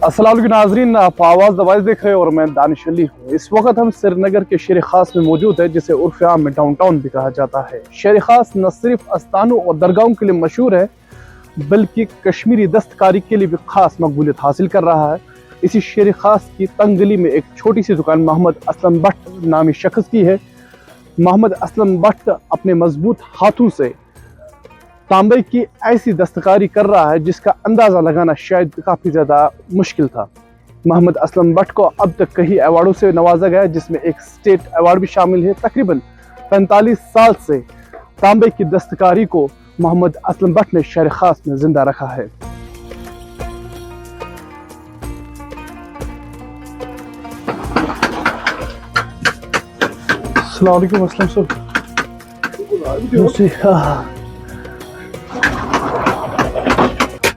अस्सलाम वालेकुम नाज़रीन, आप आवाज़ दवाइज देख रहे हैं और मैं दानिश अली हूँ। इस वक्त हम श्रीनगर के शेर खास में मौजूद है, जिसे उर्फ आम में डाउनटाउन भी कहा जाता है। शेर खास न सिर्फ अस्तानों और दरगाहों के लिए मशहूर है, बल्कि कश्मीरी दस्तकारी के लिए भी खास मकबूलियत हासिल कर रहा है। इसी शेर खास की तंग गली में एक छोटी सी दुकान मोहम्मद असलम भट्ट नामी शख्स की है। मोहम्मद असलम भट्ट अपने मजबूत हाथों से तांबे की ऐसी दस्तकारी कर रहा है जिसका अंदाज़ा लगाना शायद काफ़ी ज़्यादा मुश्किल था। मोहम्मद असलम भट्ट को अब तक कई अवार्डों से नवाजा गया, जिसमें एक स्टेट अवार्ड भी शामिल है। तकरीबन 45 साल से तांबे की दस्तकारी को मोहम्मद असलम भट्ट ने शहर खास में जिंदा रखा है। अस्सलाम वालेकुम असलम साहब।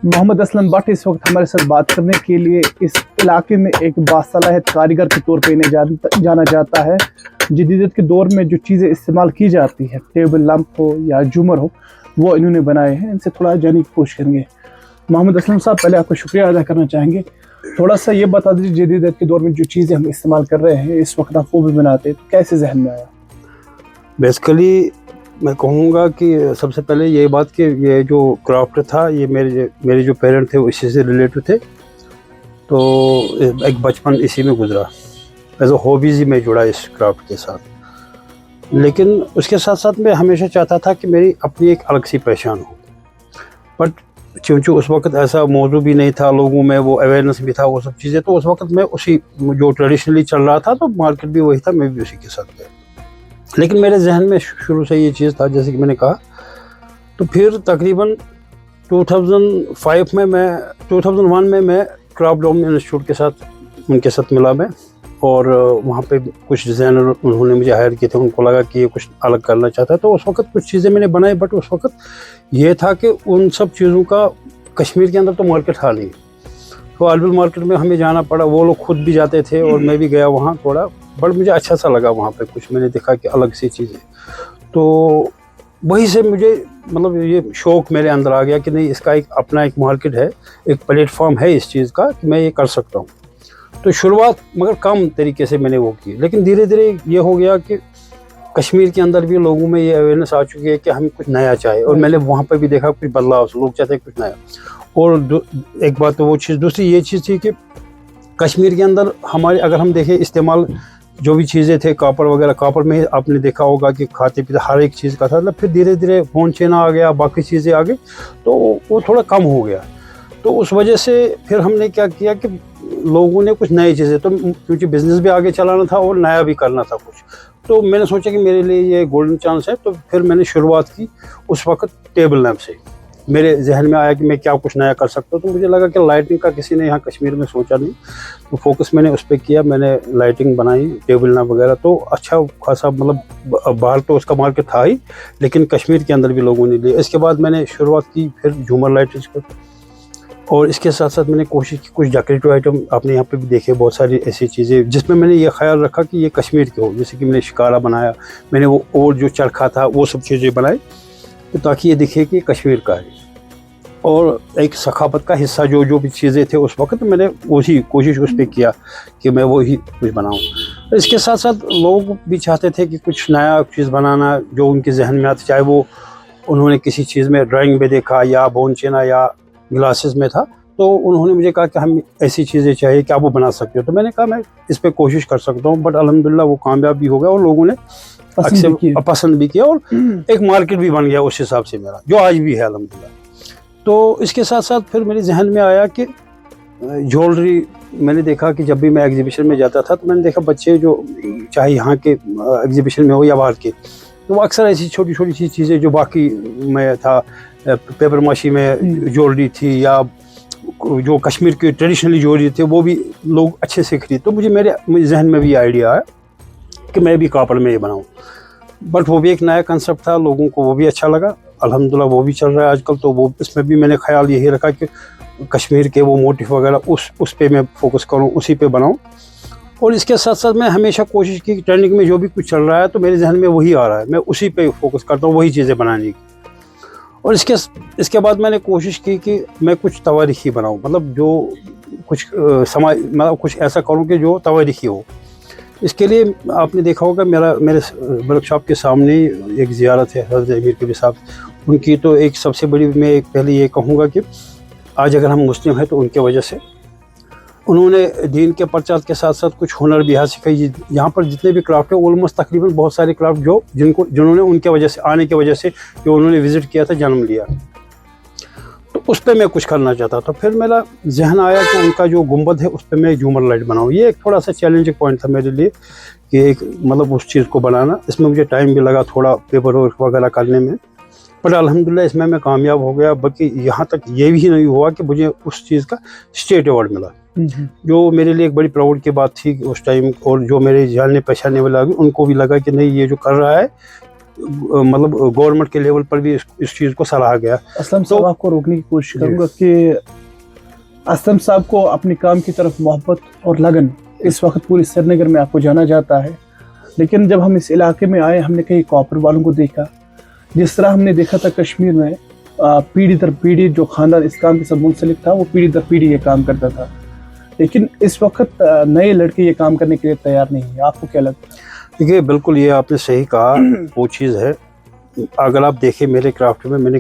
मोहम्मद असलम भट्ट इस वक्त हमारे साथ बात करने के लिए इस इलाके में एक बासलाहियत कारीगर के तौर पे इन्हें जाना जाता है। जदीदियत के दौर में जो चीज़ें इस्तेमाल की जाती है, टेबल लैंप हो या झूमर हो, वो इन्होंने बनाए हैं। इनसे थोड़ा जानने की कोशिश करेंगे। मोहम्मद असलम साहब, पहले आपका शुक्रिया अदा करना चाहेंगे। थोड़ा सा ये बता दीजिए, जदीदियत के दौर में जो चीज़ें हम इस्तेमाल कर रहे हैं इस वक्त आप वो भी बनाते हैं, तो कैसे जहन में आया? बेसिकली मैं कहूँगा कि सबसे पहले ये बात कि ये जो क्राफ्ट था ये मेरे जो पेरेंट थे वो इसी से रिलेटेड थे, तो एक बचपन इसी में गुजरा। एज अ हॉबीज़ ही मैं जुड़ा इस क्राफ्ट के साथ। लेकिन उसके साथ साथ मैं हमेशा चाहता था कि मेरी अपनी एक अलग सी पहचान हो। बट चूँकि उस वक्त ऐसा मौजू भी नहीं था, लोगों में वो अवेयरनेस भी था, वो सब चीज़ें, तो उस वक्त मैं उसी जो ट्रेडिशनली चल रहा था, तो मार्केट भी वही था, मैं भी उसी के साथ गया। लेकिन मेरे जहन में शुरू से ये चीज़ था, जैसे कि मैंने कहा। तो फिर तकरीबन 2001 में मैं क्राफ्ट डोम इंस्टीट्यूट के साथ उनके साथ मिला मैं, और वहाँ पे कुछ डिज़ाइनर उन्होंने मुझे हायर किए थे। उनको लगा कि ये कुछ अलग करना चाहता है, तो उस वक्त कुछ चीज़ें मैंने बनाई। बट उस वक्त ये था कि उन सब चीज़ों का कश्मीर के अंदर तो मार्केट था नहीं, तो अलबिल मार्केट में हमें जाना पड़ा। वो लोग खुद भी जाते थे और मैं भी गया वहाँ थोड़ा। बट मुझे अच्छा सा लगा वहाँ पे, कुछ मैंने देखा कि अलग सी चीज़ें, तो वहीं से मुझे मतलब ये शौक़ मेरे अंदर आ गया कि नहीं, इसका एक अपना एक मार्केट है, एक प्लेटफॉर्म है इस चीज़ का कि मैं ये कर सकता हूँ। तो शुरुआत मगर कम तरीके से मैंने वो की, लेकिन धीरे धीरे ये हो गया कि कश्मीर के अंदर भी लोगों में ये अवेयरनेस आ चुकी है कि हम कुछ नया चाहे, और मैंने वहाँ पर भी देखा कुछ बदलाव, लोग चाहते हैं कुछ नया। और एक बात तो वो चीज़, दूसरी ये चीज़ थी कि कश्मीर के अंदर हमारे अगर हम देखें इस्तेमाल जो भी चीज़ें थे, कॉपर वगैरह, कॉपर में आपने देखा होगा कि खाते पीते हर एक चीज़ का था। मतलब फिर धीरे धीरे फोन चेना आ गया, बाकी चीज़ें आ गई, तो वो थोड़ा कम हो गया। तो उस वजह से फिर हमने क्या किया कि लोगों ने कुछ नई चीज़ें, तो क्योंकि बिज़नेस भी आगे चलाना था और नया भी करना था कुछ, तो मैंने सोचा कि मेरे लिए ये गोल्डन चांस है। तो फिर मैंने शुरुआत की उस वक्त टेबल लैंप से। मेरे जहन में आया कि मैं क्या कुछ नया कर सकता हूँ, तो मुझे लगा कि लाइटिंग का किसी ने यहाँ कश्मीर में सोचा नहीं, तो फोकस मैंने उस पर किया। मैंने लाइटिंग बनाई, टेबल लैंप वगैरह, तो अच्छा खासा मतलब बाहर तो उसका मार्केट था ही, लेकिन कश्मीर के अंदर भी लोगों ने लिया। इसके बाद मैंने शुरुआत की फिर झूमर लाइटिंग पर, और इसके साथ साथ मैंने कोशिश की कुछ डेकोरेटिव आइटम आपने यहाँ पे भी देखे, बहुत सारी ऐसी चीज़ें जिसमें मैंने ये ख्याल रखा कि ये कश्मीर के हो। जैसे कि मैंने शिकारा बनाया, मैंने वो और जो चरखा था वो सब चीज़ें बनाई, तो ताकि ये दिखे कि कश्मीर का है। और एक सखावत का हिस्सा जो भी चीज़ें थे उस वक्त, मैंने वही कोशिश उस पर किया कि मैं वही कुछ बनाऊँ। इसके साथ साथ लोग भी चाहते थे कि कुछ नया चीज़ बनाना जो उनके जहन में आती, चाहे वो उन्होंने किसी चीज़ में ड्राइंग में देखा या बोनचेना या ग्लासेस में था, तो उन्होंने मुझे कहा कि हम ऐसी चीज़ें चाहिए, क्या वो बना सकते हो? तो मैंने कहा मैं इस पर कोशिश कर सकता हूँ। बट अल्हम्दुलिल्लाह वो कामयाब भी हो गया और लोगों ने पसंद भी किया, और एक मार्केट भी बन गया उस हिसाब से मेरा, जो आज भी है अल्हम्दुलिल्लाह। तो इसके साथ साथ फिर मेरे जहन में आया कि ज्वेलरी, मैंने देखा कि जब भी मैं एग्जीबिशन में जाता था, तो मैंने देखा बच्चे जो चाहे यहाँ के एग्जीबिशन में हो या बाहर के, तो वो अक्सर ऐसी छोटी छोटी सी चीज़ें जो बाकी में था, पेपर माशी में ज्वेलरी थी या जो कश्मीर की ट्रेडिशनली ज्वेलरी थे, वो भी लोग अच्छे से खरीद। तो मेरे जहन में भी आइडिया आया कि मैं भी कॉपर में ये बनाऊँ। बट वो भी एक नया कंसेप्ट था, लोगों को वो भी अच्छा लगा। अल्हम्दुलिल्लाह वो भी चल रहा है आजकल। तो वो इसमें भी मैंने ख्याल यही रखा कि कश्मीर के वो मोटिफ वगैरह उस पे मैं फोकस करूँ, उसी पे बनाऊँ। और इसके साथ साथ मैं हमेशा कोशिश की कि ट्रेंडिंग में जो भी कुछ चल रहा है, तो मेरे जहन में वही आ रहा है, मैं उसी पे फोकस करता हूँ, वही चीज़ें बनाने की। اور اس کے بعد میں نے کوشش کی کہ میں کچھ تواریخی بناؤں, مطلب جو کچھ مطلب کچھ ایسا کروں کہ جو تواریخی ہو. اس کے لیے آپ نے دیکھا ہوگا میرے ورک شاپ کے سامنے ایک زیارت ہے حضرت امیر کبیر صاحب, ان کی تو ایک سب سے بڑی, میں پہلے یہ کہوں گا کہ آج اگر ہم مسلم ہیں تو ان کے وجہ سے انہوں نے دین کے پرچار کے ساتھ ساتھ کچھ ہنر بھی حاصل کی. یہاں پر جتنے بھی کرافٹ ہیں آلموسٹ تقریباً بہت سارے کرافٹ جنہوں نے ان کے وجہ سے آنے کی وجہ سے جو انہوں نے وزٹ کیا تھا, جنم لیا, تو اس پہ میں کچھ کرنا چاہتا تھا. پھر میرا ذہن آیا کہ ان کا جو گنبد ہے اس پہ میں جھومر لائٹ بناؤں. یہ ایک تھوڑا سا چیلنجنگ پوائنٹ تھا میرے لیے کہ ایک مطلب اس چیز کو بنانا. اس میں مجھے ٹائم بھی لگا تھوڑا پیپر ورک وغیرہ کرنے میں, بٹ الحمدللہ اس میں کامیاب ہو گیا. بلکہ یہاں تک یہ بھی نہیں ہوا کہ مجھے اس چیز کا اسٹیٹ ایوارڈ ملا, جو میرے لیے ایک بڑی پراؤڈ کی بات تھی اس ٹائم. اور جو میرے جاننے پہچاننے والے آگے ان کو بھی لگا کہ نہیں یہ جو کر رہا ہے مطلب گورنمنٹ کے لیول پر بھی اس چیز کو سراہا گیا. اسلم صاحب, آپ کو روکنے کی کوشش کروں گا کہ اسلم صاحب کو اپنے کام کی طرف محبت اور لگن اس وقت پوری سری نگر میں آپ کو جانا جاتا ہے, لیکن جب ہم اس علاقے میں آئے ہم نے کئی کاپر والوں کو دیکھا. جس طرح ہم نے دیکھا تھا کشمیر میں پیڑھی در پیڑھی جو خاندان اس کام کے ساتھ منسلک تھا وہ پیڑھی در پیڑھی یہ کام کرتا تھا, لیکن اس وقت نئے لڑکے یہ کام کرنے کے لیے تیار نہیں ہیں. آپ کو کیا لگتا ہے؟ دیکھیے بالکل یہ آپ نے صحیح کہا, وہ چیز ہے. اگر آپ دیکھیں میرے کرافٹ میں میں نے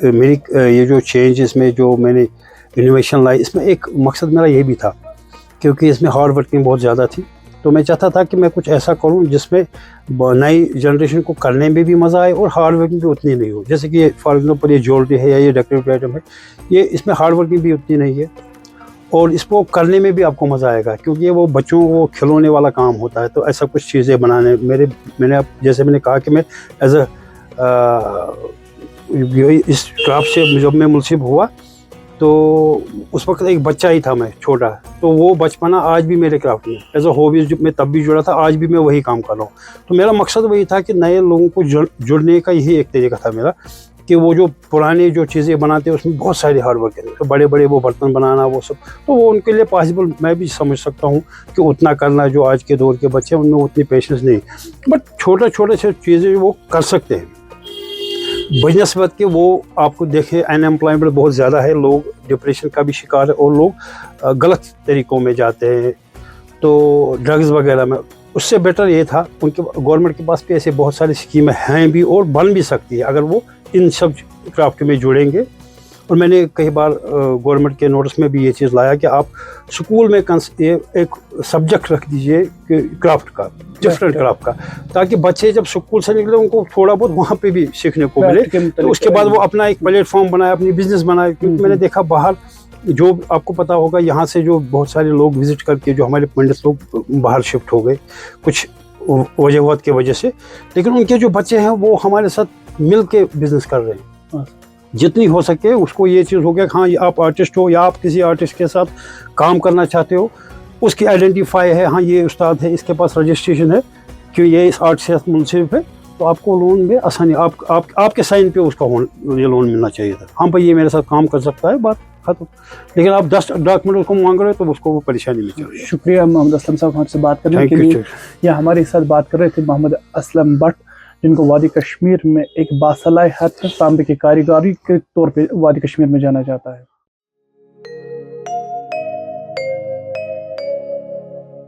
میری یہ جو چینج اس میں جو میں نے انوویشن لائی, اس میں ایک مقصد میرا یہ بھی تھا کیونکہ اس میں ہارڈ ورکنگ بہت زیادہ تھی. تو میں چاہتا تھا کہ میں کچھ ایسا کروں جس میں نئی جنریشن کو کرنے میں بھی مزہ آئے اور ہارڈ ورکنگ بھی اتنی نہیں ہو. جیسے کہ فار ایگزامپل یہ جیولری ہے یا یہ ڈیکوریٹو آئٹم ہے, یہ اس میں ہارڈ ورکنگ بھی اتنی نہیں ہے اور اس کو کرنے میں بھی آپ کو مزہ آئے گا کیونکہ یہ وہ بچوں کو کھلونے والا کام ہوتا ہے. تو ایسا کچھ چیزیں بنانے میں نے جیسے میں نے کہا کہ میں ایز اے اس کرافٹ سے جب میں منصب ہوا تو اس وقت ایک بچہ ہی تھا میں چھوٹا, تو وہ بچپنا آج بھی میرے کرافٹ میں ایز اے ہابیز میں تب بھی جڑا تھا, آج بھی میں وہی کام کر رہا ہوں. تو میرا مقصد وہی تھا کہ نئے لوگوں کو جڑنے کا یہی ایک طریقہ تھا میرا کہ وہ جو پرانے جو چیزیں بناتے ہیں اس میں بہت ساری ہارڈ ورک ہے, تو بڑے بڑے وہ برتن بنانا وہ سب, تو وہ ان کے لیے پاسبل میں بھی سمجھ سکتا ہوں کہ اتنا کرنا جو آج کے دور کے بچے ہیں ان میں اتنی پیشنس نہیں, بٹ چھوٹے سے چیزیں وہ کر سکتے ہیں. بنسبت کہ وہ آپ کو دیکھیں ان امپلائمنٹ بہت زیادہ ہے, لوگ ڈپریشن کا بھی شکار ہے اور لوگ غلط طریقوں میں جاتے ہیں تو ڈرگز وغیرہ میں. اس سے بیٹر یہ تھا ان کے گورنمنٹ کے پاس بھی ایسے بہت ساری اسکیمیں ہیں بھی اور بن بھی سکتی ہے اگر وہ ان سب کرافٹ میں جڑیں گے. اور میں نے کئی بار گورنمنٹ کے نوٹس میں بھی یہ چیز لایا کہ آپ سکول میں ایک سبجیکٹ رکھ دیجئے کرافٹ کا, ڈفرینٹ کرافٹ کا, تاکہ بچے جب سکول سے نکلے ان کو تھوڑا بہت وہاں پہ بھی سیکھنے کو ملے. تو اس کے بعد وہ اپنا ایک پلیٹ فارم بنائے, اپنی بزنس بنائے. کیونکہ میں نے دیکھا باہر جو آپ کو پتہ ہوگا یہاں سے جو بہت سارے لوگ وزٹ کر کے جو ہمارے پنڈت لوگ باہر شفٹ ہو گئے کچھ وجوہات کی وجہ سے, لیکن ان کے جو بچے ہیں وہ ہمارے ساتھ مل کے بزنس کر رہے ہیں. جتنی ہو سکے اس کو یہ چیز ہو گیا کہ ہاں آپ آرٹسٹ ہو یا آپ کسی آرٹسٹ کے ساتھ کام کرنا چاہتے ہو, اس کی آئیڈینٹیفائی ہے, ہاں یہ استاد ہے, اس کے پاس رجسٹریشن ہے کہ یہ اس آرٹ سے منسلک ہے, تو آپ کو لون میں آسانی آپ کے سائن پہ اس کا یہ لون ملنا چاہیے تھا. ہاں بھائی یہ میرے ساتھ کام کر سکتا ہے, بات ختم. لیکن آپ 10 ڈاکومنٹ اس کو مانگ رہے ہو تو اس کو وہ پریشانی میں چل رہی ہے. شکریہ محمد اسلم صاحب ہمارے سے بات کرنے کے لیے. یا ہمارے ساتھ بات کر رہے تھے محمد اسلم بٹ, جن کو وادی کشمیر میں ایک باصلاحیت تانبے کی کاریگری کے طور پہ وادی کشمیر میں جانا جاتا ہے.